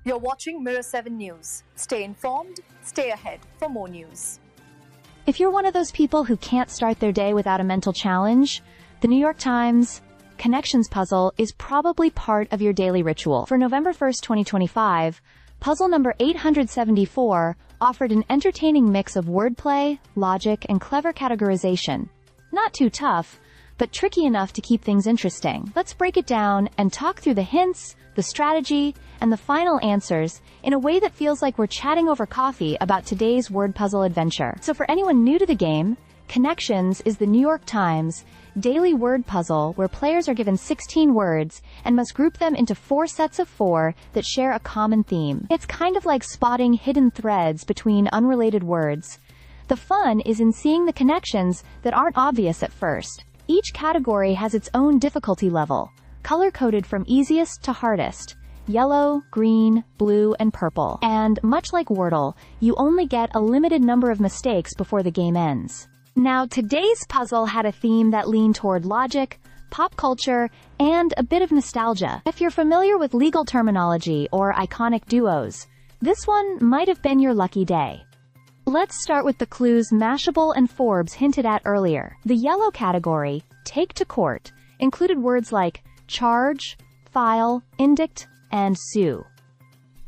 You're watching Mirror 7 News. Stay informed, stay ahead for more news. If you're one of those people who can't start their day without a mental challenge, the New York Times Connections puzzle is probably part of your daily ritual. For November 1st, 2025, puzzle number 874 offered an entertaining mix of wordplay, logic, and clever categorization. Not too tough, but tricky enough to keep things interesting. Let's break it down and talk through the hints, the strategy, and the final answers in a way that feels like we're chatting over coffee about today's word puzzle adventure. So for anyone new to the game, Connections is the New York Times daily word puzzle where players are given 16 words and must group them into 4 sets of 4 that share a common theme. It's kind of like spotting hidden threads between unrelated words. The fun is in seeing the connections that aren't obvious at first. Each category has its own difficulty level, color-coded from easiest to hardest: yellow, green, blue, and purple. And much like Wordle, you only get a limited number of mistakes before the game ends. Now, today's puzzle had a theme that leaned toward logic, pop culture, and a bit of nostalgia. If you're familiar with legal terminology or iconic duos, this one might have been your lucky day. Let's start with the clues Mashable and Forbes hinted at earlier. The yellow category, Take to Court, included words like charge, file, indict, and sue.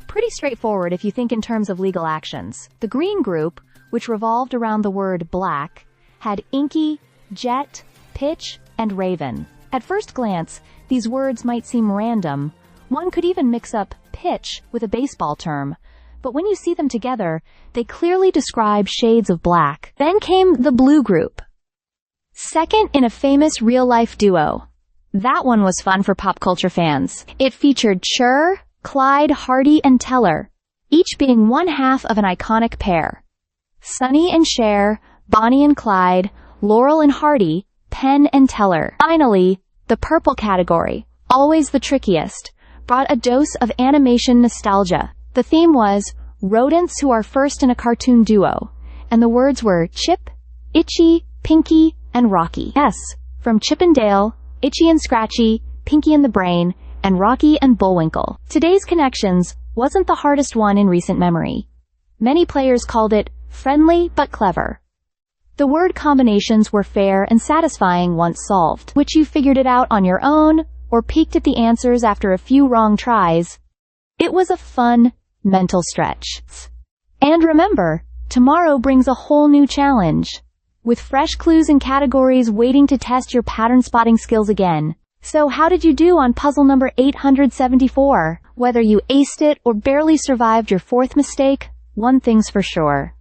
Pretty straightforward if you think in terms of legal actions. The green group, which revolved around the word black, had inky, jet, pitch, and raven. At first glance, these words might seem random. One could even mix up pitch with a baseball term. But when you see them together, they clearly describe shades of black. Then came the blue group, second in a famous real-life duo. That one was fun for pop culture fans. It featured Cher, Clyde, Hardy, and Teller, each being one half of an iconic pair. Sonny and Cher, Bonnie and Clyde, Laurel and Hardy, Penn and Teller. Finally, the purple category, always the trickiest, brought a dose of animation nostalgia. The theme was rodents who are first in a cartoon duo, and the words were Chip, Itchy, Pinky, and Rocky. Yes, from Chip and Dale, Itchy and Scratchy, Pinky and the Brain, and Rocky and Bullwinkle. Today's Connections wasn't the hardest one in recent memory. Many players called it friendly but clever. The word combinations were fair and satisfying once solved, which you figured it out on your own or peeked at the answers after a few wrong tries. It was a fun, mental stretch. And remember, tomorrow brings a whole new challenge, with fresh clues and categories waiting to test your pattern spotting skills again. So how did you do on puzzle number 874? Whether you aced it or barely survived your 4th mistake, one thing's for sure.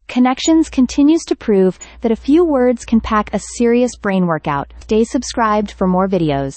Connections continues to prove that a few words can pack a serious brain workout. Stay subscribed for more videos.